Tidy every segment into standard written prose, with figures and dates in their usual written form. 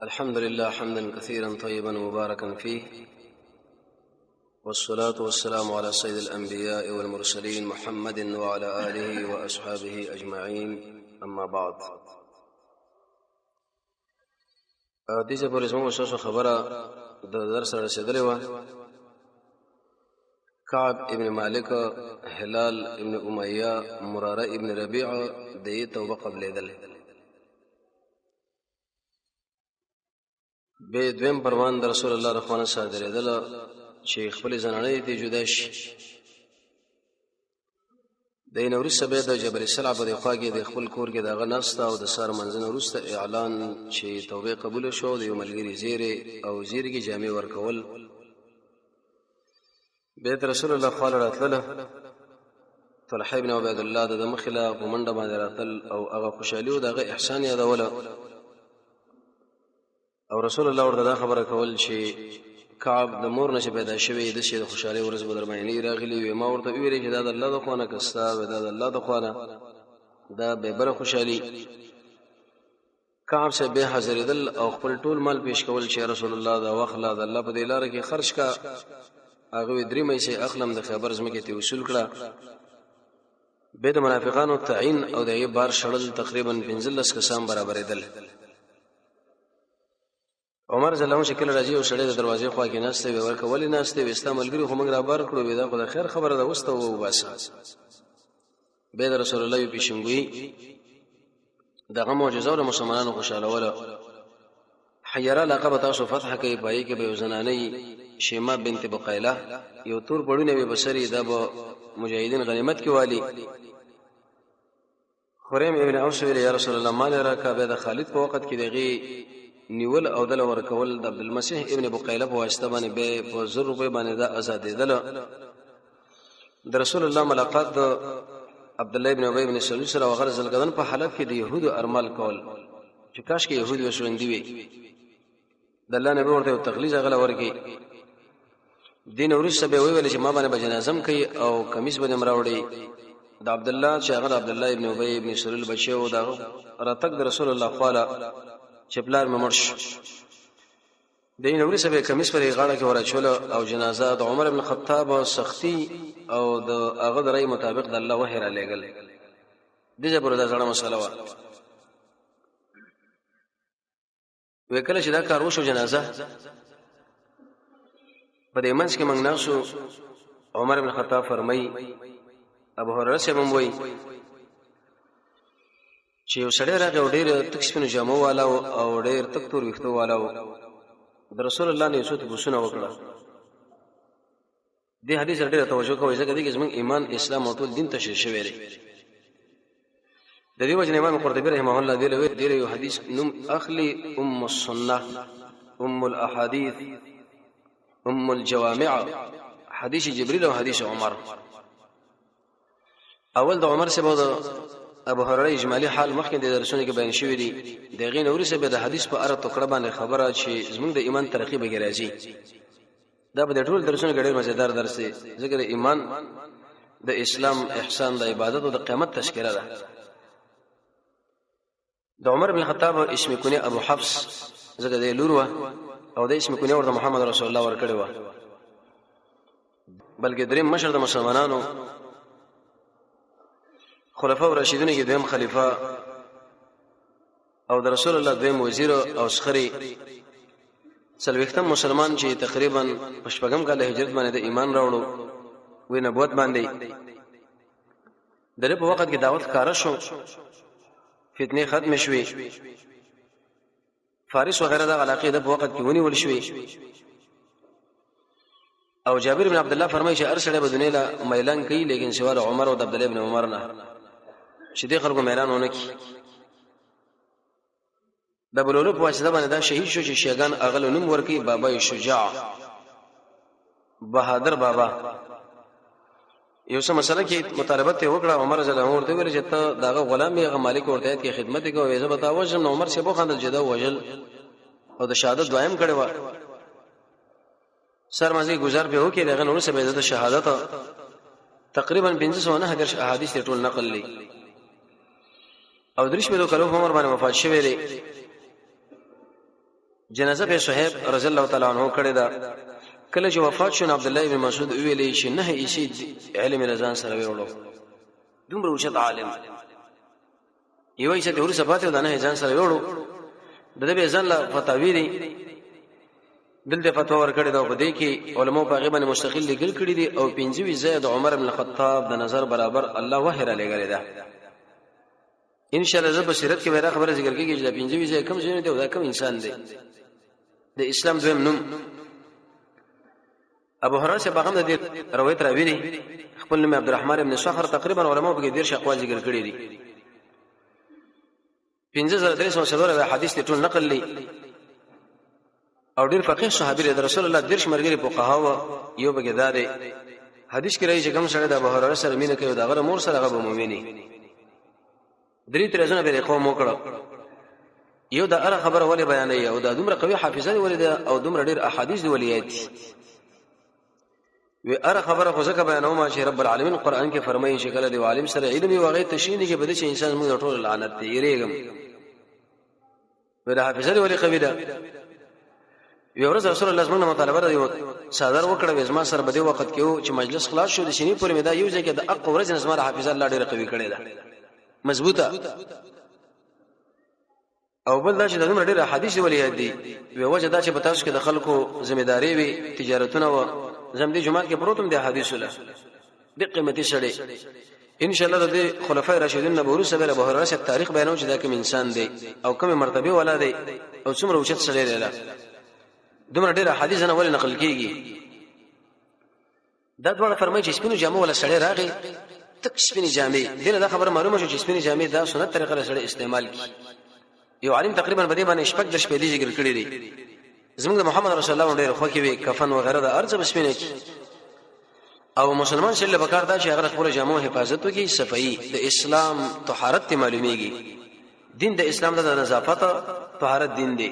الحمد لله حمدا كثيرا طيبا مباركا فيه، والصلاة والسلام على سيد الأنبياء والمرسلين محمد وعلى آله وأصحابه أجمعين. أما بعد، دې پورې زموږ شاشه خبره د درس رسیدلې و. كعب ابن مالك، هلال ابن أمية، مرارة ابن ربيع دې توبه قبلېدل. به دویم پروان د رسول الله رحمانه صادرېدل چې خپل زنانې ته جدا شي. د نوري سبه د جبل سلع په خواږه د خپل کور کې دغه نسته او د سار منځنه وروسته اعلان چې توبه قبول شو، د یو ملګری زیره او زیرګي جامع ورکول. بیت رسول الله صلی الله علیه وسلم طلحه ابن عبید الله د مخله په منډه باندې راتل او هغه خوشالي او دغه احسان یادوله، او رسول الله ورته خبره کول چې کعب د مور نشه پیدا شوی د شه خوشاله ورځ بدر باندې راغلی وي. ما ورته ویل چې دا د الله د خوانه کستا و دا د الله د خوانه دا به بر خوشالي. کعب سے به حاضرېدل او خپل ټول مال پیش کول چې رسول الله دا واخلا د الله په دی لار کې خرج کا. هغه درې مې سي اخلم د خبر زمکه ته وصول کړه. به د منافقانو تعین او د یې بار شړل تقریبا 15 کسان برابرېدل. عمر رضی الله عنه شکل راځي او سړی د دروازې خوا کې ناشته وی ورکه ولې ناشته وستا ملګری خو موږ را بار کړو وی دا خو د خیر خبره ده وسته و بس. به رسول الله پیشنګوي دغه معجزه او مسلمانانو خوشاله وله. حیرا لقب تاسو فتح کوي پای کې به زنانې شیما بنت بقیله یو تور پړونه به بصری د مجاهدین غنیمت کې والی. خریم ابن اوس ویل یا رسول الله مال راکا به د خالد په وخت کې دغه نیول او دل ورکول د عبد المسیح ابن بقیله په واسطه باندې به په 100 روپے باندې دا آزادېدل. د رسول الله ملاقات د عبد الله ابن ابي ابن سلول سره وغرض القدن په حالت کې د يهودو ارمال کول چې کاش کې يهود وسوندي وي. د الله نبی ورته تغلیظ غل ورکی. دین ورسره به ویل چې ما باندې جنازم کوي او کمیس باندې مراوړي. د عبد الله چې هغه عبد الله ابن ابي ابن سلول بچي او دا راتک د رسول الله خواله چپلار ممرش. دین اوري سبه کمیس پر غاړه کې ورچول او جنازه د عمر ابن خطاب سختی او د هغه درای مطابق د الله وحی را لګل. دغه پر دا ځړه مسله وا. وکړه چې دا کار وشو جنازه په دې منځ کې موږ ناسو. عمر ابن خطاب فرمای ابو هريره سبم وای چې یو سړی راغی او ډېر تک سپینو جامو والا او ډېر تک تور ویښتو والا د رسول الله نه څه بوسونه وکړه. دې حدیث ډېر توجه کوي ځکه چې زموږ ایمان اسلام او ټول دین تشریح شوی دی. د دې وجه امام قرطبي رحمه الله دې یو حدیث نوم اخلي ام السنه، ام الاحاديث، ام الجوامع، حدیث جبريل او حدیث عمر. اول د عمر سره ابو هريره اجمالی حال مخکې د درسونو کې بیان شوی دی. دغه نوري سبه د حدیث په اړه ټوکړه باندې خبره چې زموږ د ایمان ترقی به راځي. دا به د ټول درسونو کې ډېر مزیدار درس دی ځکه د ایمان د اسلام احسان د عبادت او د قیامت تذکرہ ده. د عمر بن خطاب اسم کنیه ابو حفص ځکه د لور او د اسم کنیه ورته محمد رسول الله ورکړی و. بلکې دریم مشر د مسلمانانو خلفاء راشدین کې دویم خلیفہ او د رسول الله دویم وزیر او سخری څلوېختم مسلمان چې تقریبا پښپغم کال هجرت باندې د ایمان راوړو وې نبوت باندې. دغه په وخت کې دعوت کار شو، فتنه ختم شوې، فارس وغیرہ د علاقې د په وخت کې ونی ول شوې. او جابر بن عبد الله فرمایي چې ارسله بدونه لا ميلان کوي لیکن سوال عمر او عبد الله ابن عمر نه چې دې خلکو میرانونه کی. د بلولو په واسطه باندې دا شهید شو چې شیګان اغل نوم ورکی بابا شجاع بہادر بابا. یو څه مسله کې مطالبه ته وکړه. عمر رضی الله عنه ورته ویل چې ته داغه غلام یې مالک ورته کې خدمت کوي. زه به تا وژم. عمر سے بو خاندل جدا وجل او د شهادت دائم کړي و. سر مازی گزار به وکړي دغه نور سره د شهادت تقریبا 509 احادیث ټول نقل لې. او درش په کلو عمر باندې وفات شوی دی. جنازه به صہیب رضی الله تعالی عنہ کړه دا کله چې وفات شو عبد الله ابن مسعود ویلې چې نه ایسی علم رضان سره وړو دومره اوچت عالم یو ایسه د ورسره پاتې دا نه ځان سره وړو د دې ځان لا فتاوی دي دلته فتوا ورکړی دا په دې کې علماء په غیبه مستقل لیکل کړی دي او 25 زید عمر بن الخطاب د نظر برابر الله وحره لګړی دا ان شاء الله زه بصیرت کې ورا خبره ذکر کیږي چې دا 25 زید کم ځای دی او دا کم انسان دی د اسلام دویم نوم ابو هريره سے باغم د روایت راوی دي خپل نوم عبدالرحمن ابن صخر تقریبا علماء په ډیر شقوا ذکر کړی دي 15300 حدیث ته ټول نقل لې او ډیر فقيه صحابي د رسول الله درش مرګري په قهوه یو بګدارې حدیث کې راځي چې کوم سره د ابو هريره سره مینه کوي دا غره مور سره غو مؤمني درې ترځنه به قوم وکړه یو دا اره خبره ولې بیانې او دا دومره قوي حافظه دی ولې او دومره ډیر احادیث دی ولې وی اره خبره خو ځکه بیانوم چې رب العالمین قران کې فرمایي چې کله دی عالم سره علم او غیب تشین کې بده چې انسان موږ ټول لعنت دی یریګم ودا حافظه دی ولې قوي ده یو ورځ رسول الله صلی الله علیه وسلم مطالبه دی صادر وکړه وزما سره بده وخت کې چې مجلس خلاص شو د شینی پورې مدا یو ځکه د اق ورځ نظم حافظه الله ډیر قوي کړی ده مضبوطه او بل دا چې دغه ډېر حدیث ولې دي وی وجه دا چې پتاوس کې د خلکو ځمېداري وي تجارتونه و زم دي جمعه کې پروتم دي حدیث له د قیمتي سړي ان شاء الله د خلفای راشدین نبوي سره به هرڅه تاریخ بیانو چې دا کوم انسان دی او کوم مرتبه ولا دی او څومره اوچت سړی دی دومره ډېر حدیث نه ولې نقل کیږي دا ډول فرمایي چې سپینو جامو ولا سړی راغی تک سپینې جامې دغه خبره معلومه شو چې سپینې جامې دا سنت طریقه سره استعمال کی یو عالم تقریبا بده باندې شپږ د شپې دی ذکر کړی دی زموږ محمد رسول الله ډېر خو کې وی کفن و غیره د ارزه بسپینې کی او مسلمان شله بکار دا چې هغه خپل جامو حفاظت وکي صفائی د اسلام طهارت معلومیږي دین د اسلام د نظافت طهارت دین دی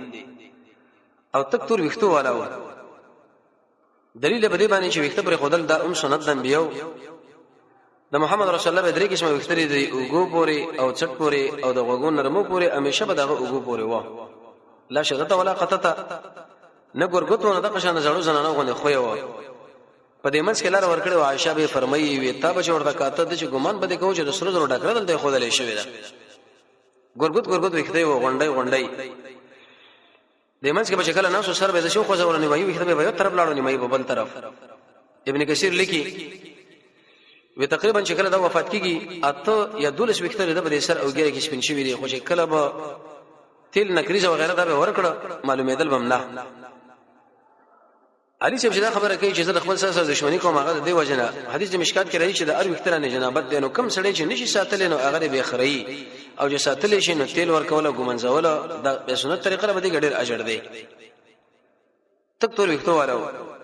او تک تور وختو والا و دلیل بده باندې چې وخت پر خدل دا سنت د انبیو د محمد رسول الله بدري کې شمه وختري دی اوګو پوري او چټ پوري او د غوګون نرمو پوري همیشه به دغه اوګو پوري و لا شغته ولا قطته نه ګورګوتو نه د قشانه زړو زنانه غونې خوې و په دې منځ کې لار ورکړې او عائشه به فرمایي وي تا به ورته کاته د چې ګمان بده کوو چې رسول الله ډاکټر دلته خو دلې شوی دا ګورګوت وخته و غونډي د منځ کې به شکل نه سر به د شو خو ځورنی وایي وخته به یو طرف لاړو نیمه په بل طرف ابن کثیر لیکي وی تقریبا چې کله دا وفات کیږي اته یا دولس وختره د بده سر او ګیره کې شپن شوی دی خو چې کله به تیل نکریز او غیره دا به ورکړه معلومه دل بمنه علي چې دا خبره کوي چې زه خپل سره دښمنی کوم هغه دی وجنه حدیث د مشکات کې راځي چې د ار وختره نه جنابت دی نو کم سړی چې نشي ساتل نو هغه به خړی او چې ساتل شي نو تیل ورکول ګمنځول د سنت طریقه به دی ګډیر اجر دی تک تور وختو واره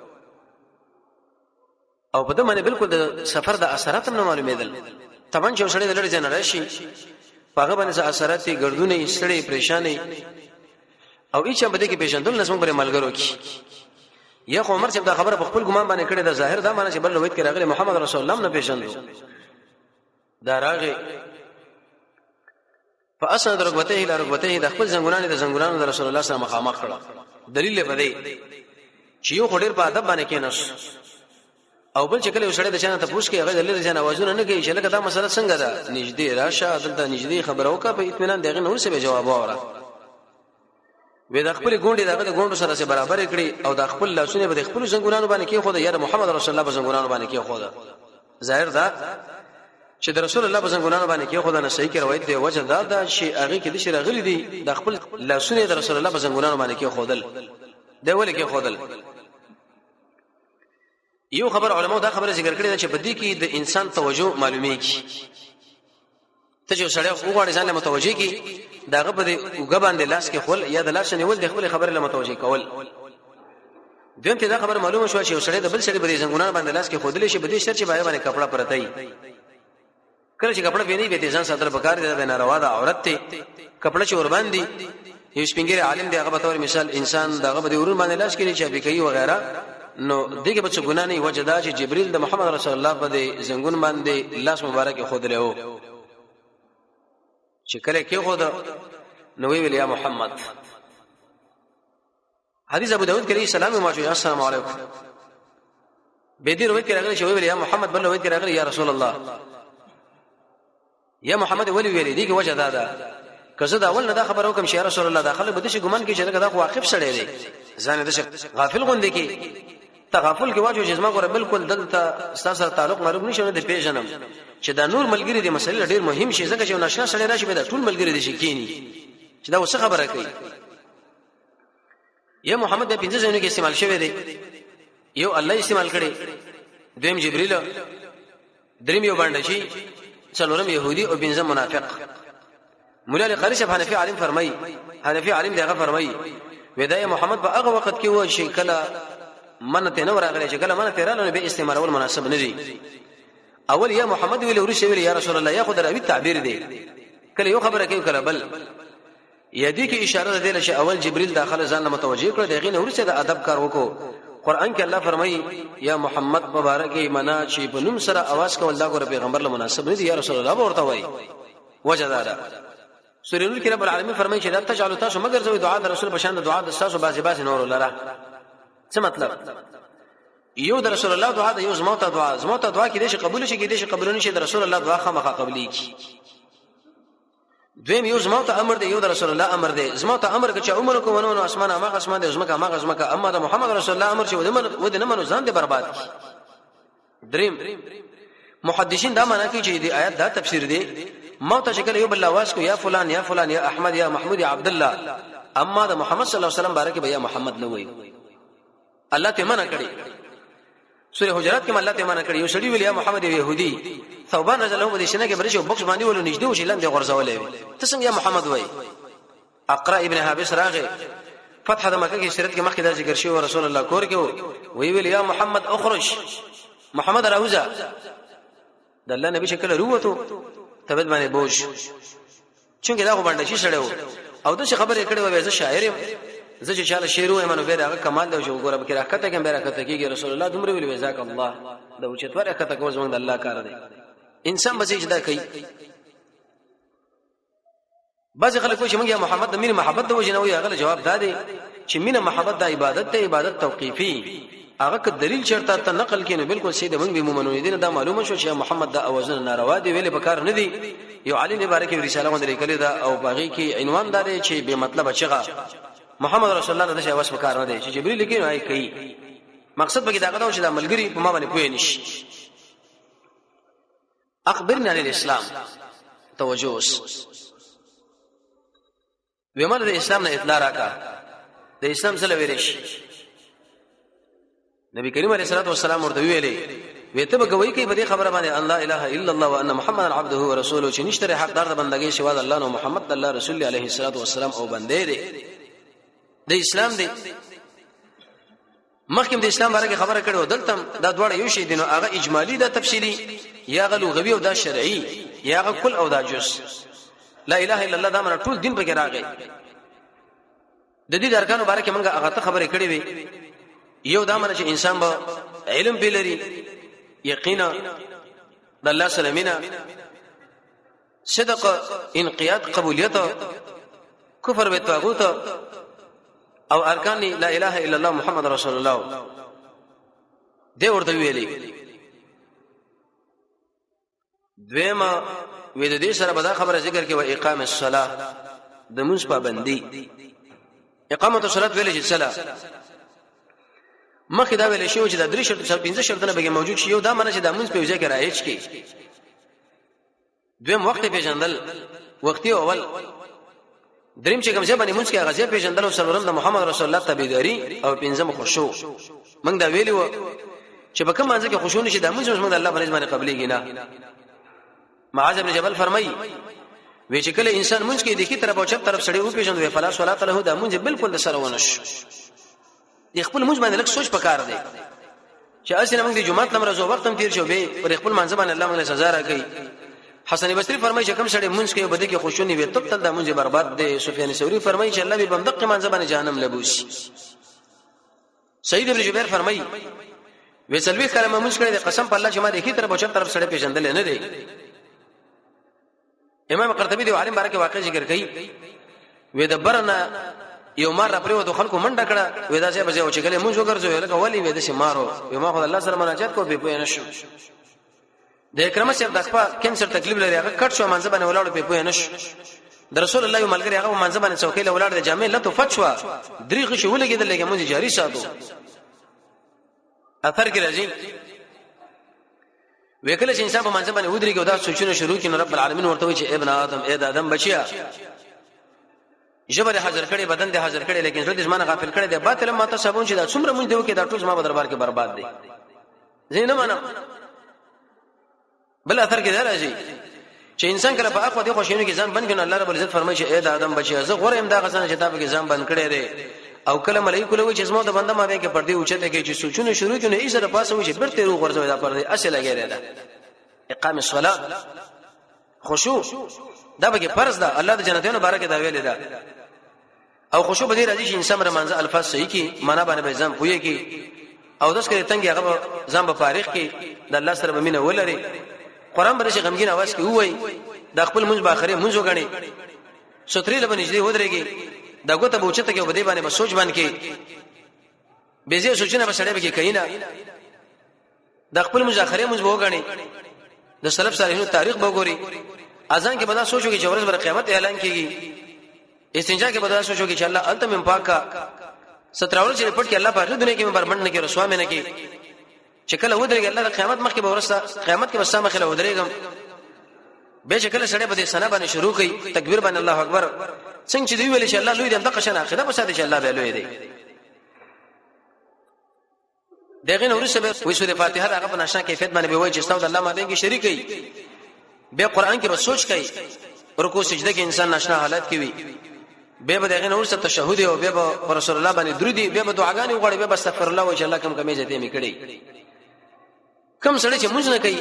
او په دې باندې بالکل د سفر د اثرات هم معلومېدل طبعا چې سړی د لړ جن راشي هغه باندې اثرات ګردونه سړی پریشانې او هیڅ په دې کې پیژندل نسم پر ملګرو کې یا عمر چې دا خبره په خپل ګمان باندې کړې د ظاهر دا معنی چې بل روایت کې راغلی محمد رسول الله نه پیژندو دا راغی فاسند رغبته الى رغبته د خپل زنګونانه د زنګونانو د رسول الله سره مخامخ کړه دلیل په دې چې یو خډیر په ادب باندې کې نس او بل چې کله وسړی د چانه ته پوښ کې هغه دلیل ځنه आवाजونه نه کوي چې لکه دا مسله څنګه ده نږدې راشه دلته نږدې خبره وکړه په اطمینان دغه نور څه به جواب وره وې د خپل ګونډي دغه د ګونډو سره سره برابر کړي او د خپل لاسونه به د خپل زنګونانو باندې کې خو د یاره محمد رسول الله زنګونانو باندې کې خو دا ظاهر دا چې د رسول الله زنګونانو باندې کې خو دا نه صحیح کې روایت دی وجه دا دا شی هغه کې د شي راغلي دي د خپل لاسونه د رسول الله زنګونانو باندې کې خودل دی ولې کې خودل یو خبر علماء دا خبره ذکر کړې ده چې بدی کې د انسان توجه معلومیږي ته چې سړی وګورې ځان له متوجي کې داغه په وګ باندې لاس کې خپل یا د لاس نیول د خپل خبره له متوجي کول دیم ته دا خبر معلومه شو چې سړی د بل سړي په زنګونان باندې لاس کې خودلې شي بدی شر چې باندې کپڑا پرته ای کله چې کپڑا ویني به ځان صدر بکار دی نه روا ده عورت ته کپڑا چې ور باندې یو سپینګری عالم دی هغه په تور مثال انسان داغه په ورون باندې لاس کې چې به کوي وغیرہ نو دغه بچ ګنا نه وجدا چې جبريل د محمد رسول الله په زنګون باندې لاس مبارک خود له چې کله کې خود نو ویل یا محمد حدیث ابو داود کې سلام ماجو السلام علیکم به دې روایت کې راغلی چې ویل یا محمد بل روایت کې راغلی یا رسول الله یا محمد ولی ویل دي کې وجه دا کزه دا اول نه دا خبر وکم چې یا رسول الله داخله بده شي ګمان کې چې دا واقف سره دی ځان دې غافل غوندې کې تغافل کې واجو جسمه ګره بالکل دلته سره تعلق معلوم نشونه د پیژنم چې دا نور ملګری دي مسله ډیر مهم شي ځکه چې نشه سره راشي به دا ټول ملګری دي شي کینی چې دا وسه خبره کوي یا محمد د پنځه ځینو کې استعمال شوی دی یو الله استعمال کړي دویم جبريل دریم یو باندې شي څلورم يهودي او پنځم منافق مولا لقاری شف حنفي عالم فرمای حنفي عالم دغه فرمای ودای محمد په هغه وخت کې و شي کله منته نو راغلی چې کله منته رالو به استعمال اول مناسب نه دی اول یا محمد ویل ورشي ویل یا رسول الله یا خدای راوي تعبیر دی کله یو خبره کوي کله بل یدي کې اشاره ده چې اول جبريل داخله ځان متوجه کړ دغه نه ورسره د ادب کار وکړو قران کې الله فرمایي یا محمد مبارک منا چې په نوم سره आवाज کول دا ګور پیغمبر له مناسب نه دی یا رسول الله ورته وایي وجدادا سورې نور کې رب العالمین فرمایي چې لا تجعلوا تاسو مگر زوی دعا د رسول بشان د دعا د تاسو باسي نور لره څه مطلب یو د رسول الله دعا د یو زموته دعا کې دې قبول شي کې دې قبول نشي د رسول الله دعا خامخا قبلي کی دویم یو زموته امر دی یو د رسول الله امر دی زموته امر چې عمر کو ونو اسمان هغه اسمان دی زمکه اما د محمد رسول الله امر چې ود نه منو ځان دې برباد کی دریم محدثین دا معنا کوي چې دې آیات دا تفسیر دی موت شکل یو بل आवाज کو یا فلان یا احمد یا محمود یا عبد الله اما د محمد صلی الله علیه وسلم بارک بیا محمد نه وای الله ته منع کړی سورہ حجرات کې الله ته منع کړی یو سړی ویل یا محمد يهودي ثوبان رضی الله عنه شنه کې برشه بوکس باندې ولو نږدې وشي لاندې غرزولې ته څنګه یا محمد وای اقرا ابن حابس راغه فتح د مکه کې شریعت کې مخکې دا ذکر شوی رسول الله کور کې وی ویل یا محمد اخرج محمد راوزا د الله نبی شکل وروته تبد باندې بوج چونګه دا خو باندې شي سړیو او د خبرې کړي وای زه شاعر یم زه چې چاله شعر وایم نو به دا کمال دی چې وګوره بکره کته کې بیره کته کېږي رسول الله دومره ویل جزاک الله دا و چې تور کته کوم زمونږ د الله کار دی انسان به چې دا کوي بعض خلک کوي چې موږ محمد د مين محبت د وجنوي هغه جواب دادي چې مين محبت د عبادت ته عبادت توقیفي هغه ک دلیل چرته ته نقل کینو بالکل سید موږ به مومنون دا معلومه شو چې محمد د اوازونه ناروا دی ویل بکار نه دی یو علی نه بارکه رساله غوډه لیکل دا او باغی کې عنوان دار چې به مطلب چغه محمد رسول الله دغه واس وکړ نه دی چې جبريل لیکي نو کوي مقصد به دا غواړم چې د عملګری په ما باندې پوي نشي اخبرنا عن الاسلام توجه ومن د اسلام نه اطلاع راکا د اسلام سره ویریش نبی کریم علیه الصلاه والسلام ورته ویلي وته به کوي کوي په خبره باندې الله اله الا الله وان محمد عبده ورسوله چې نشته حقدار د بندګۍ سوا د الله نو محمد الله رسول علیه الصلاه والسلام او بندې دي د اسلام دی مخکې د اسلام باره کې خبره کړو دلته دا دواړه یو شی دي نو هغه اجمالی دا تفصیلی یا غ لغوی او دا شرعي یا غ کل او دا جز لا اله الا الله دا من ټول دین په کې راغی د دې درکانو باره کې موږ هغه ته خبره کړې وي یو دا من چې انسان به علم به لري یقینا د الله سلامینا صدق انقياد قبولیت کفر به طاغوت او ارکان لا اله الا الله محمد رسول الله دې ورته ویلي دویمه وې د دې سره به دا خبره ذکر کې و اقامه الصلاه د منځ پابندي اقامه الصلاه ویلې چې صلاه مخکې دا ویل شو چې د درې شرط 15 شرطونه به موجود شي یو دا معنی چې د منځ په وجه کې راځي چې دویم وخت پیژندل وختي اول دریم چې کوم ځای باندې مونږ کې غزا پیژندل او سلام د محمد رسول الله تابعداري او پنځم خشوع موږ دا ویلو چې په کوم ځای کې خشوع نشي د مونږ د الله باندې قبليږي نه معاذ بن جبل فرمایي وی چې کله انسان مونږ کې د کی طرف او چپ طرف سړی او پیژندوي فلا صلات له د مونږ بالکل د سره ونش د خپل مونږ باندې لک سوچ پکار دی چې اصل موږ د جمعه لمر زو وخت هم تیر شو به پر خپل منځ باندې الله موږ سزا راکړي حسن بصری فرمایي چې کوم سړی مونږ کې بده کې خوشونی وي تب تل د مونږ برباد دي سفیان ثوری فرمایي چې الله به بندق منځ باندې جهنم لبوسي سید ابن جبیر فرمایي وسلوي کلمه مونږ کړي د قسم په الله چې ما د کی طرف او چپ طرف سړی پیژندل نه دی امام قرطبي دی عالم بارکه واقع ذکر کوي وې د برنا یو مار را پریو د خلکو منډه کړه ودا چې بځه او چې کله مونږ وګرځو لکه ولی وې د شي مارو یو ما خدای الله سره مناجات کو به پوه نشو د اکرم صاحب د خپل کینسر تکلیف لري هغه کټ شو منځ باندې ولاړ په پوه نشو د رسول الله یو ملګری هغه منځ باندې څوکۍ ولاړ د جامع لته فتوا دریغه شو ولګیدل لکه مونږ جاری ساتو اثر کې راځي وکله چې انسان په منځ باندې ودرېږي او دا سوچونه شروع کړي رب العالمین ورته وایي چې ابن آدم اې د آدم بچیا جبر حاضر کړي بدن دې حاضر کړي لیکن زړه دې ځمانه غافل کړي دې باطل ما ته سبون چې دا څومره مونږ دیو کې دا ټول ما په دربار کې برباد دي زینه معنا بل اثر کې دا راځي چې انسان کله په اخو دې خوشینو کې ځان بند کړي الله رب العزت فرمایي چې اې د آدم بچیا زه غوړم دا غسنه چې تاسو کې ځان بند کړي دي او کله ملائکه له چې زموږ د بنده ما به کې پردي اوچته کې چې سوچونه شروع کړي ایزه د پاسه وي چې برته روغ ورځي دا پردي اصل لګي ده اقام الصلاه خشوع دا به فرض ده الله د جنتونو بارکه دا ویل ده او خشوع به دې راځي چې انسان رمضان الفاظ صحیح کی معنا باندې به ځم پوي کی او داس کې تنګي هغه ځم په تاریخ کې د الله سره بمینه ولري قران به شي غمګین आवाज کې وای د خپل منځ باخره منځ وګڼي ستري له بنځدي ودرېږي دا ګوته بوچته کې بده باندې سوچ باندې کې بيزي سوچنه به سړی به کې کینا د خپل منځ اخره منځ وګڼي د سلف صالحینو تاریخ وګوري اذان کې بدا سوچو کې چې ورځ بر قیامت اعلان کیږي استنجا کې بدا سوچو کې چې الله انت من پاکا ستراول چې پټ کې الله په دنیا کې برمن نه کې رسوا مې نه کې چې کله ودرېږي الله د قیامت مخکې به ورسته قیامت کې بسامه خله ودرېږم به چې کله سړی به سنا باندې شروع کوي تکبیر باندې الله اکبر څنګه چې دی ویل چې الله لوی دی دغه شنه اخره به ساده چې الله به لوی دی دغه نور سبب وې سورې فاتحه هغه په ناشنا کیفیت باندې به وایي چې استاد الله ماده کې شریک وي به قران کې به سوچ کوي رکوع سجده کې انسان ناشنا حالت کې وي به دغه نور څه تشهود او به رسول الله باندې درودي به دعاګانې وغوړي به استغفر الله او چې الله کوم کمې زته می کړي کوم سړی چې مونږ نه کوي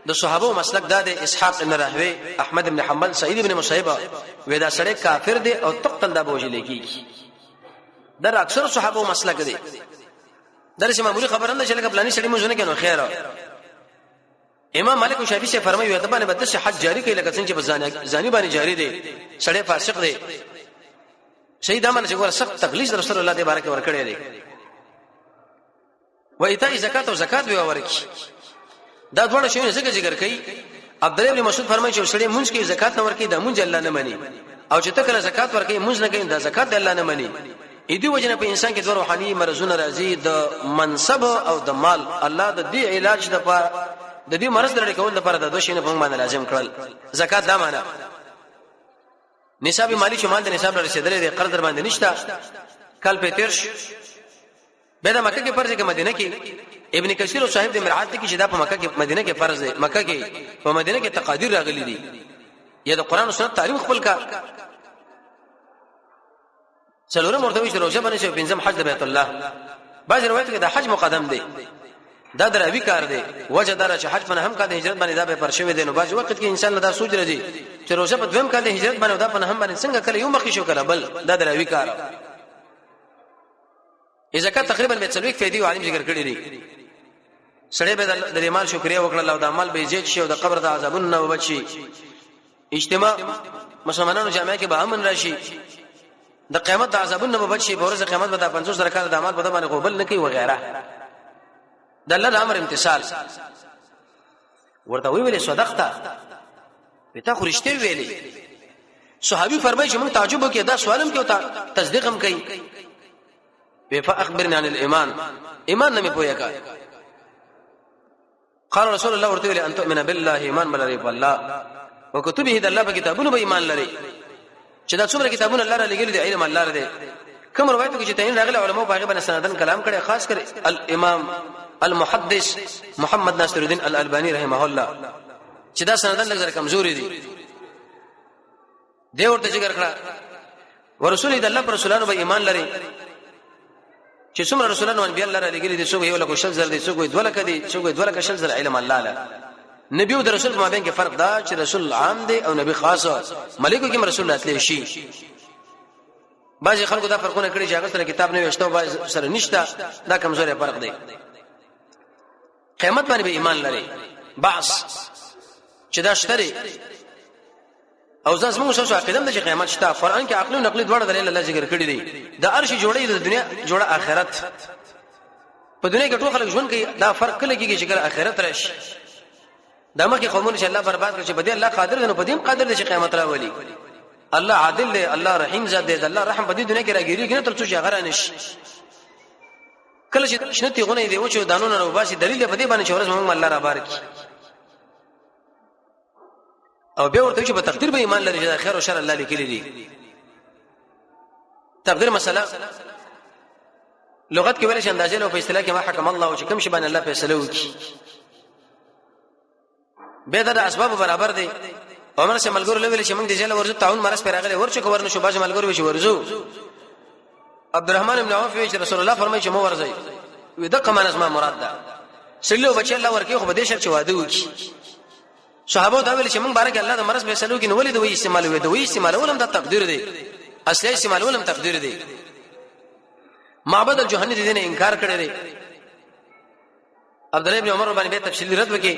د صحابه مسلک داده اسحاق بن راهوی احمد بن حنبل سعید بن مصیبه ودا سړی کافر دی او تقتل دا بوجي لیکي در اکثر صحابه مسلک دی درس معمولی خبرنده چې لکه پلاني سړی مونږ نه کینو خیر امام مالک او شافعي سے فرمایي وي دبانه بد څه حج جاری کوي لکه څنګه چې زانی باندې جاری دی سړی فاسق دی شهید امن چې ګور سخت تقلید رسول الله دې بارک ور کړی دی و ایتاء زکات او زکات به ورکی دا ډول شی څنګه ذکر کوي عبد الله بن مسعود فرمایي چې سړی مونږ کې زکات نه ورکی دا مونږ الله نه مني او چې تکله زکات ورکی مونږ نه کوي دا زکات الله نه مني اې دی وجنه په انسان کې د روحاني مرزونه راځي د منصب او د مال الله د دې علاج د دې مرز لري کول لپاره د دوه شینه په باندې لازم کړل زکات دا معنا نصاب مالی شمال د نصاب لري رسیدلې د قرض در باندې نشتا کل په تیرش به د مکه کې فرض کې مدینه کې ابن کثیر او صاحب د مرعات کې چې دا په مکه کې مدینه کې فرض دی مکه کې په مدینه کې تقادیر راغلي دي یا د قران او سنت تعلیم خپل کا څلورم مرتبه چې روزه باندې شو پنځم حج د بیت الله بعض روایت کې د حج مقدم دی دا دروي کار دی وجه دار چې حج باندې هم کا د هجرت باندې دا به پرشوي دی نو بعض وخت کې انسان له دا سوچ راځي چې روزه په دویم کال د هجرت باندې دا په هم باندې څنګه کله یو مخې شو کړه بل دا دروي کار زکات تقریبا به څلويک فائدې عالم ذکر کړی دی سړی به د مال شکریا وکړه او د عمل به زیات شي او د قبر د عذابونو نه بچي اجتماع مسلمانانو جامع کې به امن راشي د قیامت د عذابونو نه بچي په ورځ قیامت به د 50 رکعات د عمل په باندې قبول نه کوي وغيرها د الله امر امتثال ورته ویلې صدقته پتا خو رښتې ویلې صحابي فرمایي چې موږ تعجب وکړو دا سوالم کې او تصدیق هم کوي فاخبرني عن الايمان ایمان نه مې پوهیږي قال رسول الله ورته ویلې ان تؤمن بالله ایمان بلري بالله وكتبه د الله په کتابونو به ایمان لري چې دا څومره کتابونه الله را لګل دي علم الله را دي کوم روایت کې چې تعین راغلي علماء په هغه باندې سندن کلام کړي خاص کر الامام المحدث محمد ناصر الدين الالباني رحمه الله چې دا سندن لږ کمزوري دي دی ورته ذکر کړه ورسول الله پر رسولانو به ایمان لري چې څومره رسولانو انبیاء الله را لګل دي څوک یو لکه شل زر دي څوک دوه لکه دي څوک دوه لکه شل زر علم الله له نبی او رسول په مابین کې فرق دا چې رسول عام دی او نبی خاص ملائکه کې رسول الله شي بعض خلکو دا فرقونه کړی چې هغه سره کتاب نه وشته او بعض سره نشته دا کمزوري فرق دی قیامت باندې به ایمان لري بعض چې دا شتري او ځان موږ شو عقیده د قیامت شته قران کې عقل او نقل دواړه دلیل الله ذکر کړی دي د عرش جوړې د دنیا جوړه آخرت په دنیا کې ټول خلک ژوند کوي دا فرق کله کېږي چې کله آخرت راشي دا مکه قومونه چې الله برباد کړي چې بده الله قادر دی نو پدیم قادر دی چې قیامت راولي الله عادل دی الله رحیم ذات دی الله رحم بده دنیا کې راګيري کنه تر څو شغره نشي کله چې شنتي غونې دی او چې دانونه نو باسي دلیل په دې باندې چې ورځ موږ الله را بارک او به ورته چې په تقدیر به ایمان لري چې خیر او شر الله لیکلي دي تقدیر مسله لغت کې ویل شي اندازې له په اصطلاح کې ما حکم الله او چې کوم شی باندې الله فیصله وکړي به دا اسباب برابر دي عمر سے ملګرو لویل چې موږ د جله ورزو تعاون مرز پر راغلي ورچ کو ورنه شو باج ملګرو وشي ورزو عبدالرحمن بن عوف وی چې رسول الله فرمایي چې مو ورځي وي دغه معنی اسما مراد ده سلو بچي الله ورکی خو به دې شرط چې واده وکړي صحابه دا ویل چې موږ بارک الله د مرز فیصله وکړي نو ولې دوی استعمال وي دوی استعمال ولهم د تقدیر دی اصلي استعمال ولهم تقدیر دی معبد الجهني دې نه انکار کړی دی عبد الله بن عمر باندې به تفصیل رد وکړي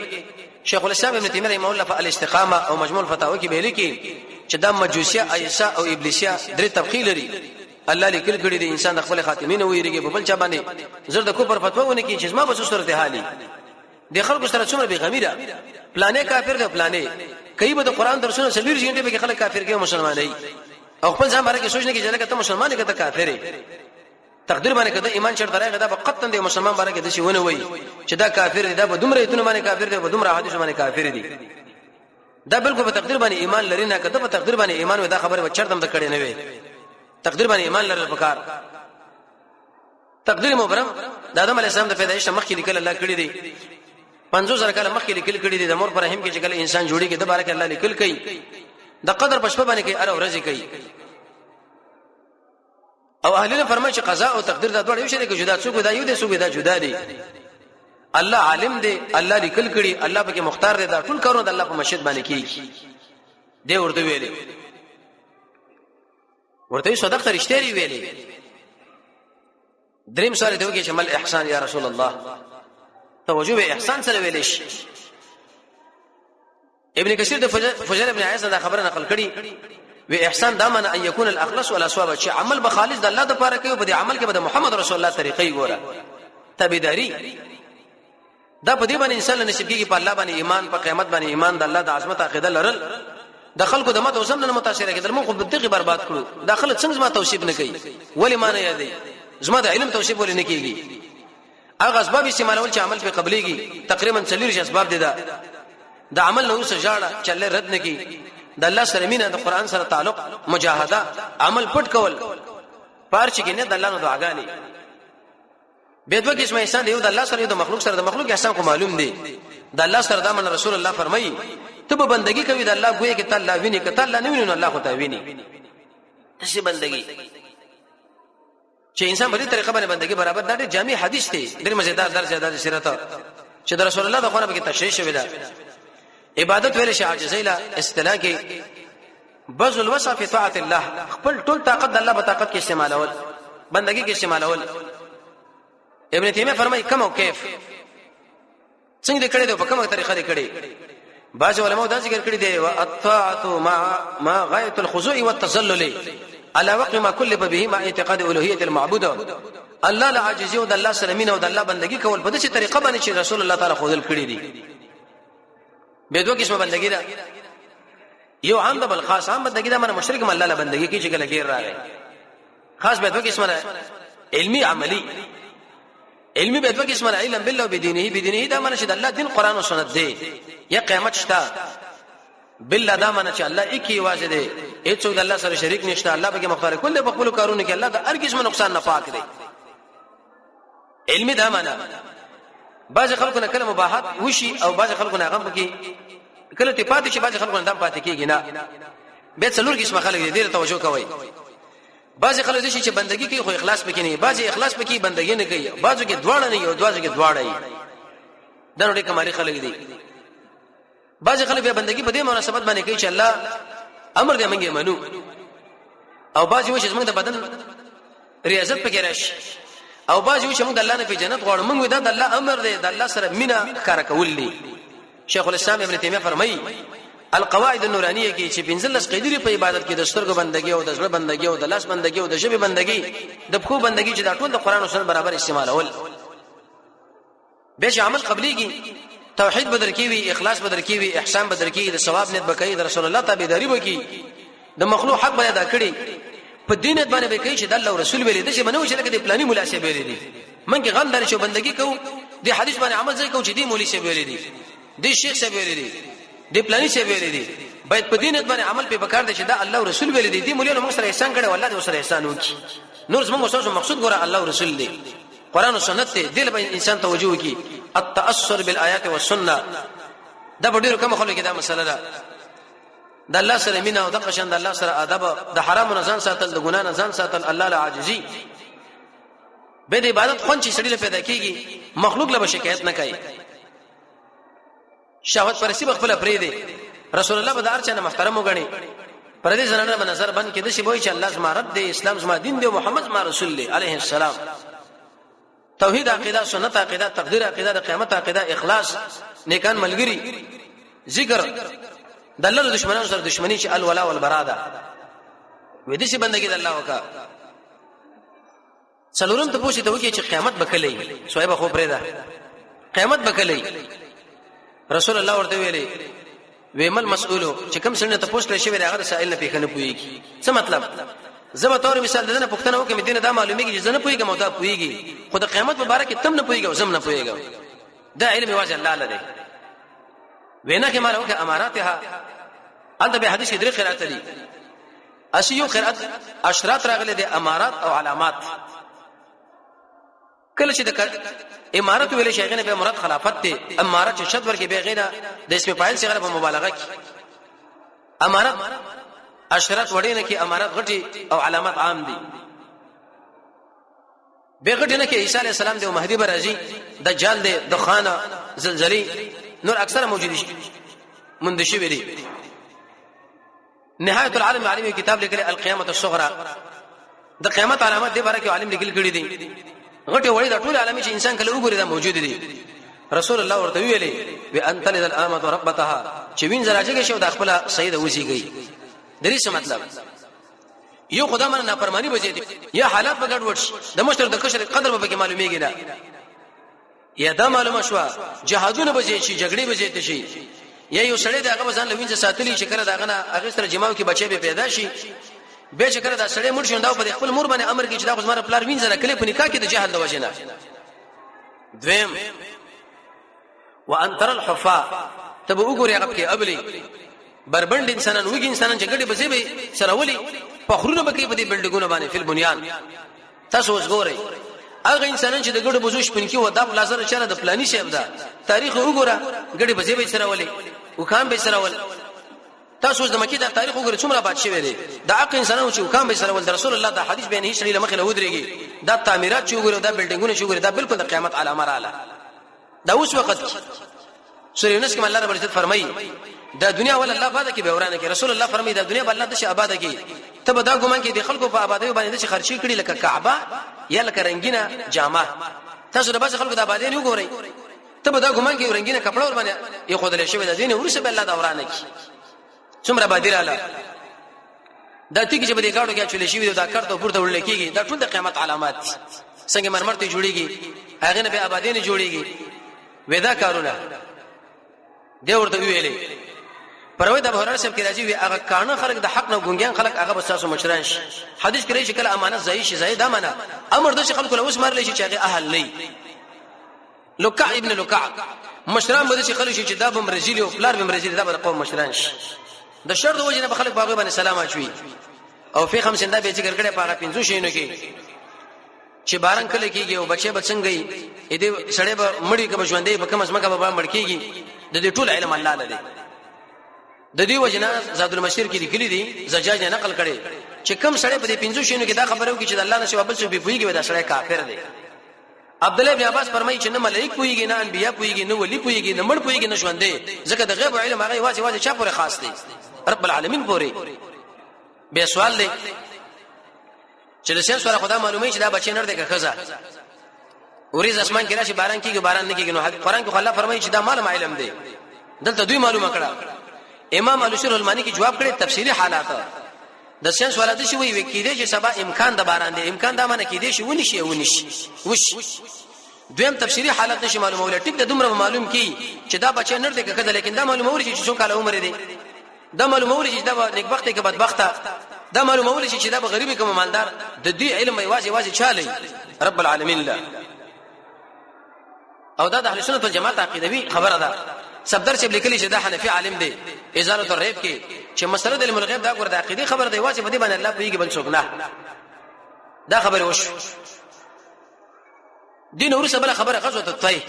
شیخ الاسلام ابن تیمیه رحمه الله په الاستقامه او مجموع الفتاوی کې به لیکي چې د مجوسیه ایسا او ابلیسیه درې طبقې لري الله لیکل کړي دي انسان د خپل خاتمین ویریږي په بل چا باندې زړه د کوپر فتوا ونه کې چې ما به صورت حالي د خلکو سره څومره به غمیره پلانې کافر دی پلانې کوي به د قران درسونه سلویر جنټه به خلک کافر کې مسلمانای او خپل ځان باندې سوچ نه کې چې لکه ته مسلمان کې ته کافر یې تقدیر باندې کده ایمان شرط راغی دا به قطن دی مسلمان باندې کې دشي ونه وای چې دا کافر دی دا به دومره ایتونه باندې کافر دی به دومره حدیث باندې کافر دی دا بالکل په تقدیر باندې ایمان لري نه کده په تقدیر باندې ایمان ودا خبره به چرته د کړي نه وي تقدیر باندې ایمان لرل پکار تقدیر مبرم د آدم علی السلام د پیدایش مخکې لیکل الله کړی دی 500 کاله مخکې لیکل کړی دی د مور پر رحم کې چې کله انسان جوړیږي د بارک الله لیکل کوي د قدر پښپ باندې کوي ار ورځي کوي او اهلنا فرمایي چې قضاء او تقدیر دا ډول یو شی دی جدا څوک دا یو دی څوک دا جدا دی الله عالم دی الله لیکل کړي الله پکې مختار دی دا ټول کارونه د الله په مشهد باندې کیږي دی ورته ویلي ورته صدقه رښتیا ویلي دریم سره دی وکي چې مل احسان یا رسول الله توجه به احسان سره ویل شي ابن کثیر د فجر ابن عیاض دا خبره نقل کړي و احسان دا معنی ان يكون الاخلص والاصواب چې عمل به خالص د الله د پاره کوي او په عمل کې به د محمد رسول الله طریقې ګوره تابعداري دا په دې باندې انسان نصیب کیږي په الله باندې ایمان په قیامت باندې ایمان د الله د عظمت عقیده لرل د خلکو د مت او زمن متاثر کېدل موږ په دغه برباد کړو د خلک څنګه ما توصیف نه کوي ولی معنی یادې زما د علم توصیف ولې نه کیږي هغه اسباب استعمالول چې عمل په قبليږي تقریبا 40 اسباب دي دا د عمل نو سجاړه چل رد نه کی د الله سره مینه د قران سره تعلق مجاهده عمل پټ کول پارچ کې نه د الله نو دعاګانی به دوه قسمه احسان دی د الله سره د مخلوق سره د مخلوق احسان کو معلوم دی د الله سره د من رسول الله فرمایي ته به بندگی کوي د الله ګوي کې تعالی ویني کې تعالی نه ویني الله خو ته ویني تاسو بندگی چې انسان په دې طریقه باندې بندگی برابر دا جامع حدیث دی ډېر مزیدار درس زیاده سیرت چې د رسول الله د قرآن کې تشریح شوی دا عبادت ویل شي عاجزیلا استلا کې بذل وسع فی طاعت الله خپل ټول طاقت د الله په طاقت کې استعمالول بندگی کې استعمالول ابن تیمیه فرمایي کوم او کیف څنګه دې کړی دی په کومه طریقه دې کړی بعض علماء دا ذکر کړی دی والطاعت ما غایه الخضوع والتذلل على وقت ما كلف به مع اعتقاد الوهیت المعبود الله لا عاجزی او د الله سره مين او د الله بندگی کول په دې طریقه باندې چې رسول الله تعالی خودل کړی دی به دوه قسمه بندگی ده یو عام ده بل خاص عام بندگی ده من مشرک الله له بندگی کی چې کله غیر راغی خاص به دوه قسمه ده علمی عملی علمی به دوه قسمه ده علم بالله بدینه ده من چې د الله دین قران او سنت دی یا قیامت شته بالله دا معنی چې الله اکی واجه دی هیڅ د الله سره شریک نشته الله به مختار کله په خپل کارونه کې الله د هر قسم نقصان نه پاک دی علمي دا معنی بعض خلکو نه کله مباحات وشي او بعض خلکو نه غم پکې کله ته پاتې شي بعض خلکو نه دم پاتې کېږي نه به څلور قسم خلک دي ډېر توجه کوي بعض خلک دي چې بندگی کوي خو اخلاص پکې نه بعض اخلاص پکې بندگی نه کوي بعضو کې دواړه نه یو بعضو کې دواړه یې دا ډېر کمالي خلک دي بعض خلک به بندگی په دې مناسبت باندې کوي چې الله امر دې منګي منو او بعض وایي چې موږ د بدن ریاضت پکې راشي او بعض وایي چې موږ د الله نه په جنت غواړو موږ دا د الله امر دی د الله سره مینا کار کول دي شیخ الاسلام ابن تیمیه فرمایي القواعد النورانیه کې چې 15 قیدری په عبادت کې د سترګو بندګي او د ژبه بندګي او د لاس بندګي او د ژبه بندګي د پخو بندګي چې دا ټول د قران او سنت برابر استعمالول به عمل قبليږي توحید بدر کی وی اخلاص بدر کی وی احسان بدر کی د ثواب نیت بکې د رسول الله تابعداري وکي د مخلوق حق به ادا کړي په دین باندې به کوي چې د الله رسول ویلي د څه منو چې لکه د پلاني مولا شه ویلي دي منګه غل در شو بندگی کو د حدیث باندې عمل ځای کو چې دی مولوی شه ویلي دي د شیخ شه ویلي دي د پلاني شه ویلي دي باید په دین باندې عمل په بکار دي چې د الله رسول ویلي دي د مولوی نو موږ سره احسان کړي والله دې سره احسان وکي نور زموږ سره مقصود ګوره الله رسول دی قران او سنت ته دل به انسان توجه وکي التاثر بالآيات والسنه دا په ډیرو کوم خلکو کې دا مسله ده د الله سره مینا او د قشن د الله سره ادب د حرام نه ځان ساتل د ګنا نه ځان ساتل الله له عاجزي به د عبادت خون چې سړي له پیدا کیږي مخلوق له شکایت نه کوي شهوت پرستی بخپل پرې دی رسول الله بدار چانه محترم وګڼي پر دې زنانه په نظر باندې کې د شی وای چې الله زما رب دی اسلام زما دین دی محمد زما رسول دی عليه السلام توحید عقیده سنت عقیده تقدیر عقیده د قیامت عقیده اخلاص نیکان ملګری ذکر د الله دشمنانو سره دشمنی چې الولا والبراء ده وې دې سي بندګي د الله وکا څلورم ته پوښتنه وکړي چې قیامت بکلې سوایبه خو پرې ده قیامت بکلې رسول الله ورته ویلي ویمل مسئولو چې کوم څنګه ته پوښتنه شوی هغه سائل نه پیښنه پويږي څه مطلب زما تور مثال دنه پښتنه وکم دینه دا معلومیږي چې زنه پويږم او دا پويږي خو د قیامت مبارک تم نه پويږم زم نه پويږم دا علم واجب الله لده وینا کې مالو کې اماراتها انت به حدیث درې قرات دي اسیو قرات اشرات راغلي دي امارات او علامات کله چې د امارات ویل شي غنه به مراد خلافت دي امارات چې شد ورکه به غیره د اسم فاعل څخه په مبالغه کې امارات اشرات وړینه کې امارات غټي او علامات عام دي به غټنه کې عیسی علی السلام دی او مهدی برازي دجال دی دخانه زلزلې نور اکثر موجود شي مندشي ویلي نهایت العالم عالم کتاب لیکل القیامت الصغرى د قیامت علامات دی بارے کې عالم لیکل کړي دي غټي وړي د ټول عالمي چې انسان کله وګوري دا موجود دي رسول الله ورته ویلي وان تلد الامه ربتها چې وین زراجه کې شو د خپل سید وزيږي درې څه مطلب یو خدای من نافرمانی بځي دي یا حالات بغړ ورش د مشتر د کشر قدر به کې معلومیږي نه یا دا معلومه شو جهادونه بځي شي جګړې بځي شي یا یو سړی دغه بزن لوینځ ساتلی چې کړه دغه نه هغه سره جماو کې بچي به پیدا شي به چې کړه دا سړی مړ شونداو په خپل مور باندې امر کې چې دا خو زما پلار وینځره کله په نکاح کې د جهاد د وجنه دویم وان تر الحفاء تب وګوري هغه کې ابلی بربند انسانان وګي انسانان جګړې بځي به سره ولي فخرونه بکې په دې بلډګونو باندې فل بنیان تاسو وګورئ هغه انسانان چې د ګډو بزوش پنځه و د لازر چره د پلاني شیب ده تاریخ وګوره ګډي بځي به سره ولي وکام به سره ول تاسو د مکه د تاریخ وګوره څومره باد شوی دی د حق انسانانو چې وکام به سره ول رسول الله د حدیث به نه هیڅ لري مخه له ودرېږي دا تعمیرات چې وګوره دا بلډینګونه چې وګوره دا بالکل د قیامت علامه رااله دا اوس وخت سورې یونس کې الله رب عزت فرمایي دا دنیا ول الله آباد کی به ورانه کې رسول الله فرمایي دا دنیا بل الله د شي آباد کی ته دا ګمان کې د خلکو په آبادی باندې د خرچي کړي لکه کعبه یا لکه رنگینه جامه تاسو د بس خلکو د آبادی نه وګورئ ته دا ګمان کې رنگینه کپڑا ور باندې یو خدای شوی د دین ورسه به الله دا ورانه کی څومره بادر اعلی دا تی کې چې به کاړو کې چولې شي دا کړه پورته وړل کېږي دا ټول د قیامت علامات څنګه مرمر ته جوړيږي هغه نه به آبادی نه جوړيږي ودا کارونه دی ورته ویلې پروي د بهرار صاحب کې راځي وي هغه کانه خلک د حق نه ګونګیان خلک هغه بساسو مشران شي حدیث کې راځي کله امانت ځای شي ځای دا معنا امر د خلکو له اوس مارل شي چې هغه اهل نه لوکع ابن لوکع مشران به شي خلک شي چې دا به مرزيلي او فلار به مرزيلي دا به قوم مشران شي د شر د وجه نه خلک باغ باندې سلام اچوي او فی خمسنده به ذکر کړي پاغه پنځو شینو کې چې باران کله کېږي او بچي بچنګي اې دې سړې به مړی کبه ژوندې به کوم اسمه کبه مړ کېږي د دې ټول علم الله لري د دې وجنه زاد المشیر کې لیکلي دي زجاج نه نقل کړي چې کوم سړی په دې پنځو شینو کې دا خبره وکړي چې د الله نشو بل څه به پويږي دا سړی کافر دی عبد الله بن عباس فرمایي چې نه ملائک پويږي نه انبیا پويږي نه ولی پويږي نه مړ پويږي نه ژوندې ځکه د غیب علم هغه واځي چا پورې خاص دی رب العالمین پورې به سوال دی چې له سین سره خدا معلومه چې دا بچی نر دی که خزا اوریز اسمان کې راشي باران کېږي باران نه کېږي نو قرآن کې الله فرمایي چې دا معلوم علم دی دلته دوی معلومه کړه امام الشرح المانی کی جواب کړي تفصیلی حالات د ساينس ولادت شي وي کېدې چې سبا امکان د باران دی امکان دا معنی کېدې شي ونشي وش دویم تفصیلی حالات نشي معلومه ټیک د دومره معلوم کی چې دا بچی نر دی کده لیکن دا معلومه ورشي چې څو کال عمر دی دا معلومه ورشي چې دا نیکبخت کې بدبخته دا معلومه ورشي چې دا غریبي کوم مالدار د دې علم واځي چالي رب العالمین لا او دا د اهل سنت والجماعت عقیدوي خبره ده صدر چې لیکلي چې دا حنفي عالم دی ازاله الریب کې چې مسله د علم الغیب دا ګور د عقیده خبره دی واځي په دې باندې الله پیږي بل څوک نه دا خبره وش دین ورسره بل خبره غزوه الطیف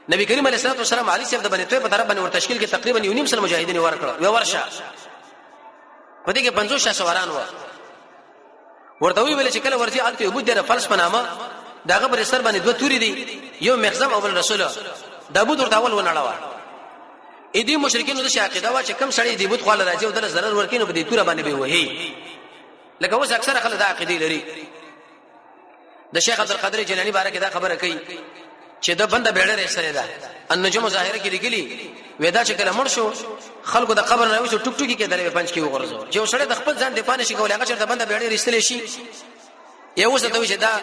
نبی کریم علیه الصلاه والسلام علی سیف د بنی طیف په طرف باندې ور تشکیل کې تقریبا 1.5 مجاهدین ورکړه یو ورشه په دې کې 50 سواران و ورته ویل چې کله ورته الته یو بده فلس پنامه داغه پر سر باندې دوه توري دي یو مخزم او بل رسول دا بود ورته اول ونړاوه اې دې مشرکین د عقیده وا چې کم سړی دی بود خپل راځي او د zarar ورکینو په دې توره باندې به وਹੀ لکه اوس اکثر خلک دا عقیده لري د شیخ عبد القادر جیلانی باره کې دا خبره کوي چې د بنده بیړه رسره ده النجوم ظاهره کې لګلی ودا چې کله مړ شو خلکو د قبر نه وشو ټوک ټوکی کې درې پنځ کې وګرځو چې سړی د خپل ځان دفاع نشي کولای هغه چې د بنده بیړه رسله شي یو څه ته چې دا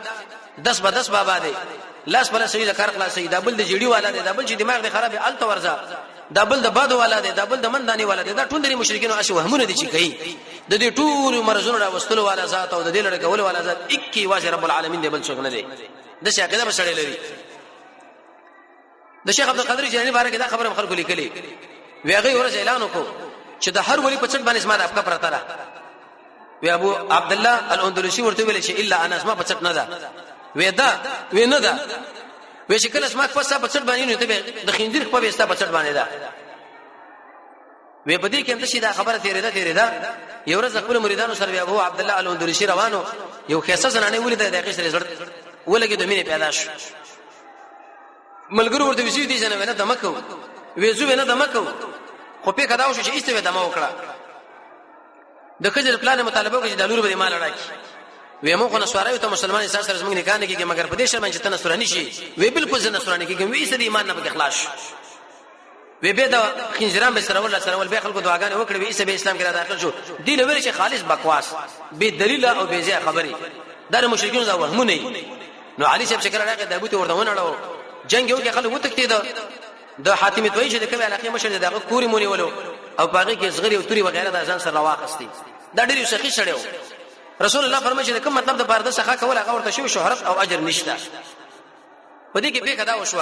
10 به 10 بابا دی لاس بل سړي د کار خلاص دی دا بل د جړی والا دی دا بل چې دماغ دی خراب الته ورځه دا بل د باد والا دی دا بل د مندانی والا دی دا ټول د مشرکین او وهمونه دي چې کوي د دې ټول مرزونه را وستلو والا ذات او د دې لړ کول والا ذات اکی واجه رب العالمین دی بل څوک نه دی د شاګرد په سړی لري د شیخ عبد القادر جیلانی باره کې دا خبره خلکو لیکلي وی هغه ورځ اعلان وکړو چې د هر ولی په چټ باندې اسمه افکا پرته را وی ابو عبد الله الاندلسي ورته ویل چې الا انا اسمه په چټ نه ده وی دا وی نه ده وی چې کله اسمه په څه په چټ باندې نو ته د خنجر په وستا په چټ باندې ده وی په دې کې هم شي دا خبره تیرېده یو ورځ خپل مریدانو سره ابو عبد الله الاندلسي روانو یو خیسه زنانه ولید د هغه سره زړه ولګي د مینې پیدا شو ملګرو ورته ویسي دي چې نه د مکو وېزو نه د مکو خو په کدا وشو چې ایسته د ما وکړه د خجر پلان مطالبه کوي چې د لور به مال راکړي وې مو خو نسوارای ته مسلمان انسان سره زمونږ نکاح نه کیږي مګر په دې شرم چې تنه سورانی شي وې بالکل زنه سورانی کیږي وې سړي ایمان نه به اخلاص وې به دا خنجران به سره ول به خلکو دعاګانې وکړي وې سبه اسلام کې را داخل شو دي له ویل چې خالص بکواس به دلیل او به ځای خبري دا مشرکین دا وهمونه نو علي صاحب شکر راغی د ابوته ورته ونړو جنگ یو کې خلک وتکتید د حاتم توي چې د کومه علاقې مشر دغه کوري مونی ولو او باغی کې زغری او توري وغیرہ د ځان سره واخستي دا ډېر سخی شړیو رسول الله فرمایي چې کوم مطلب د پرده څخه کول هغه ورته شو شهرت او اجر نشته په دې کې به کدا وشو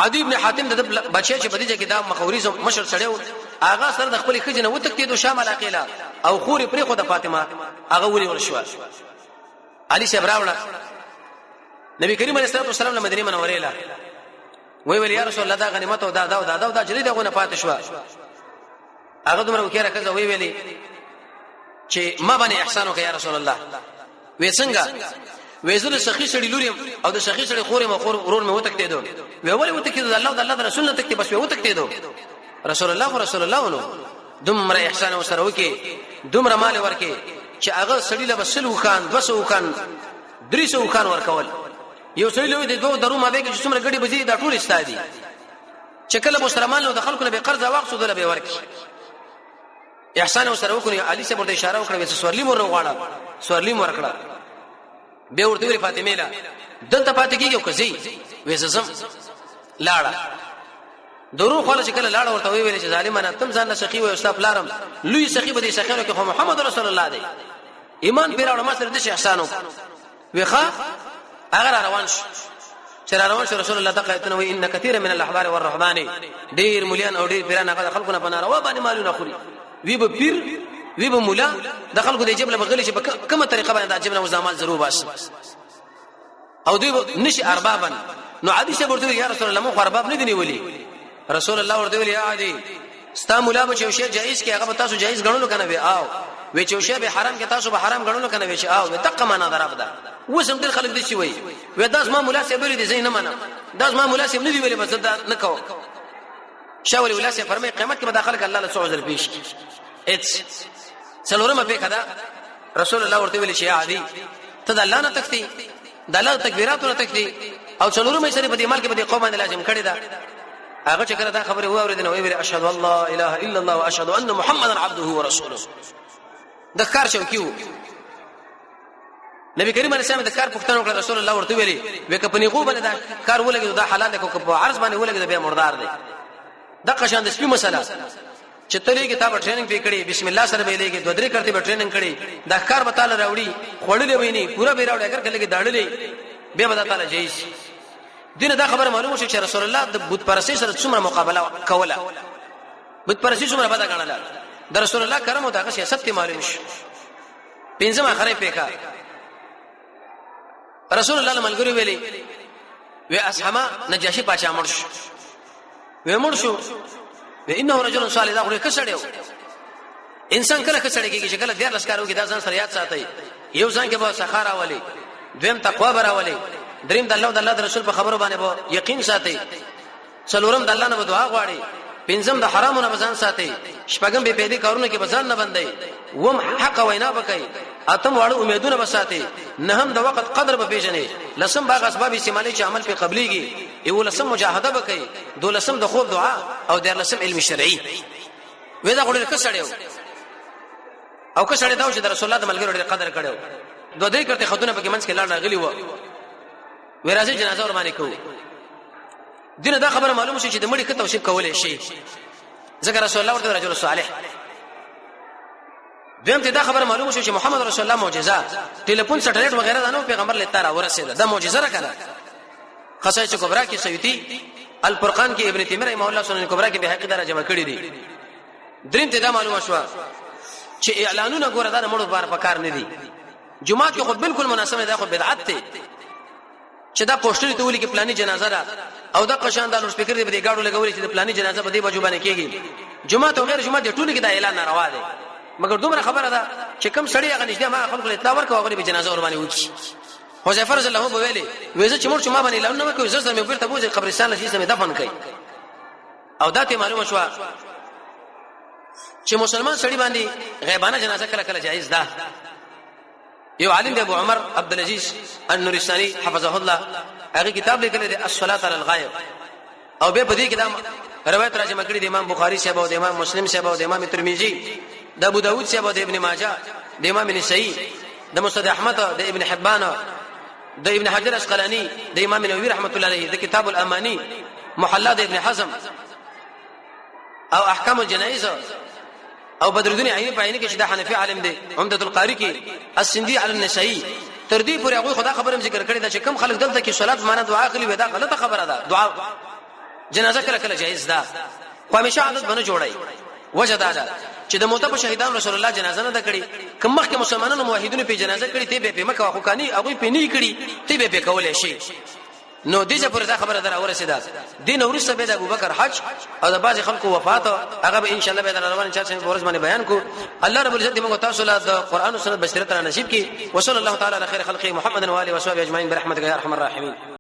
عدی ابن حاتم د بچی چې په دې کې دا مخوري مشر شړیو هغه سره د خپل خجنه وتکتید شامل عقیله او خوري پرې خو د فاطمه هغه ولي ورشو علي صاحب راوړه نبی کریم علیه الصلاه والسلام له مدینه منوره له وی یا رسول الله دا غنیمت او دا جری دغه پات شو هغه دومره وکړه کزه وی ویلي چې ما باندې احسان وکړه یا رسول الله وې څنګه وې زله سخی سړی لوري او د سخی سړی خورې مخور ورور مې وتکته دو وی ولې وتکته الله د الله د رسول نه تکته بس وی وتکته دو رسول الله نو دومره احسان وسره وکي دومره مال ورکي چې هغه سړی له بسلو خان 200 خان 300 خان ورکول یو سړی له دوه درو ما به چې څومره غړي بزي دا ټول استادي چې کله مسلمان له خلکو نه به قرض واخصو دله به ورکی احسان وسره وکړي علي سے ورته اشاره وکړه چې سورلی مور وغواړه سورلی مور کړه به ورته ویل فاطمه لا دلته پاتې کیږي کوزي وېزم لاړه درو خو چې کله لاړه ورته ویل چې ظالمانه تم ځان سخی وي استاد لارم لوی سخی به دي سخیانو کې محمد رسول الله دی ایمان پیراوړ ما سره د احسانو وخا اگر روان شو رسول الله تقایتنه و ان كثير من الاحبار والرهبان ډیر مليان او ډیر پیران هغه خلکو نه بناروا باندې مالونه خوري وی به پیر وی به مولا د خلکو د جبل بغلی چې کومه طریقه باندې د جبل وزامات ضرور باش او دوی نشي اربابا نو عادي شه ورته یا رسول الله مو ارباب نه دی ولي رسول الله ورته ویل یا عادي ستا مولا به چې شی جایز کې هغه تاسو جایز غنلو کنه وی آو وی چې شی به حرام کې تاسو به حرام غنلو کنه وی چې آو دقه معنا دراب ده وسم ډیر خلک دي شي وي وی داس ما مولا سي بری دي زین نه معنا داس ما مولا سي نه دی ویلي بس دا نه کو شاول ولا سي فرمای قیامت کې به داخل الله له سوزل پیش اتس څلورمه په کدا رسول الله ورته ویل چې عادي ته د الله نه تکتي د الله تکبیرات نه تکتي او څلورمه سره په دې مال کې به قوم باندې لازم کړی دا هغه چې کله دا خبره واوریدنه وی اشهد ان لا اله الا الله واشهد ان محمدا عبده ورسوله د کار شو کیو نبی کریم علیه السلام د کار پښتنو کړ رسول الله ورته ویلي وکپنی غو بل دا کار ولګي دا حلال دی کو په عرض باندې ولګي بیا مردار دی د قشان د سپی مسله چې تلې کتاب ټریننګ به کړي بسم الله سره به لګي دوه درې کرتے به ټریننګ کړي دا کار به تعالی راوړي خړلې ویني پورا به راوړي اگر کله کې داړلې به به تعالی جایز دینه دا خبره معلومه شي چې رسول الله د بت پرستی سره څومره مقابله کوله بت پرستی څومره بد غنله د رسول الله کرم او دغه سیاست کې معلوم شي پنځم اخره پیکا رسول الله ملګری ویلي و اصحابه نجاشي پاچا مرش و مرشو و انه رجل صالح دا خو کسړیو انسان کله کسړی کېږي چې کله ډیر لسکارو کې دا ځان سره یاد ساتي یو ځان کې به سخاره ولي دویم تقوا براولي دریم د الله او د الله رسول په خبرو باندې به یقین ساتي څلورم د الله نه دعا غواړي پنځم د حرامونو بزان ساتي شپږم به پیدا کارونه کې بزان نه بندي وم حق وینا بکای اتم واړو امیدونه بساتي نهم د وخت قدر به پیژنې لسم باغ اسباب استعمالي چې عمل په قبليږي یو لسم مجاهده بکای دولسم د خوب دعا او د لسم علم شرعي ودا غوړل کسړیو او کسړی دا چې د رسول الله د ملګرو ډېر قدر کړو دوه درې کرتے خدونه په کې منځ کې لاړ راغلی و ورازي جنازه ور باندې کوو دینه دا خبره معلومه شي چې د مړي کته توشیب کولای شي ذکر رسول الله ورته رجل صالح دیم ته دا خبره معلومه شي چې محمد رسول الله معجزه ټلیفون سټلایټ وغیرہ دا نو پیغمبر لته را ورسېده دا معجزه را کړه خصایص کبرا کې سیوطي الفرقان کې ابن تیمیه رحمه الله سنن کبرا کې به حقیقت را جمع کړی دي دریم ته دا معلومه شو چې اعلانونه ګوره دا مړو بار پکار نه دي جمعه کې خو بالکل مناسبه ده خو بدعت ته چې دا پوسټر ته ولي کې پلاني جنازه را او دا قشان د لوډ سپیکر دی به گاډو لګولې چې د پلاني جنازه په دې بجو باندې کېږي جمعه او غیر جمعه د ټولو کې دا اعلان ناروا دی مګر دومره خبره ده چې کم سړی هغه نشته ما خلکو له اطلاع ورکو غریب جنازه ور باندې وکی حذیفه رضی الله عنه ویلي وېزه چې مور چې ما باندې اعلان نه وکړي زړه مې بیرته بوزي قبرستان لشي سمې دفن کړي او دا ته معلومه شو چې مسلمان سړی باندې غیبانه جنازه کله کله جایز ده یو عالم دی ابو عمر عبد العزيز النورستاني حفظه الله هغه کتاب لیکلی دی الصلاه علی الغائب او به په دې کې دا روایت راځي مکړي د امام بخاری صاحب او د امام مسلم صاحب او د امام ترمذی د ابو داود صاحب او د ابن ماجه د امام نسائی د مسند احمد د ابن حبان د ابن حجر اسقلانی د امام نووي رحمت الله علیه د کتاب الامانی محلى د ابن حزم او احکام الجنائز او بدر الدین عینی په عینی کې چې د حنفی عالم دی عمدة القاری کې السندی علی النسائی تر دې پورې هغه خدا خبرم ذکر کړی دا چې کم خلک دلته کې صلات معنا دعا کوي ودا غلطه خبره ده دعا جنازه کله کله جایز ده خو همیشه عادت بنه جوړای وجه دا ده چې د موته په شهیدان رسول الله جنازه نه ده کړی کوم مخکې مسلمانانو موحدینو په جنازه کړی ته به په مکه خو کانی هغه په نه کړی ته به په کولای شي نو دې څخه پر دا خبره در اورسیده دین اورسته به د ابوبکر حج او د باز خلکو وفات هغه به ان شاء الله به در روان چا څنګه ورځ باندې بیان کو الله رب العزت موږ تاسو له قرآن او سنت بشریت را نصیب کی وصلی الله تعالی علی خیر خلقه محمد و علیه و صحبه اجمعین برحمتک یا ارحم الراحمین.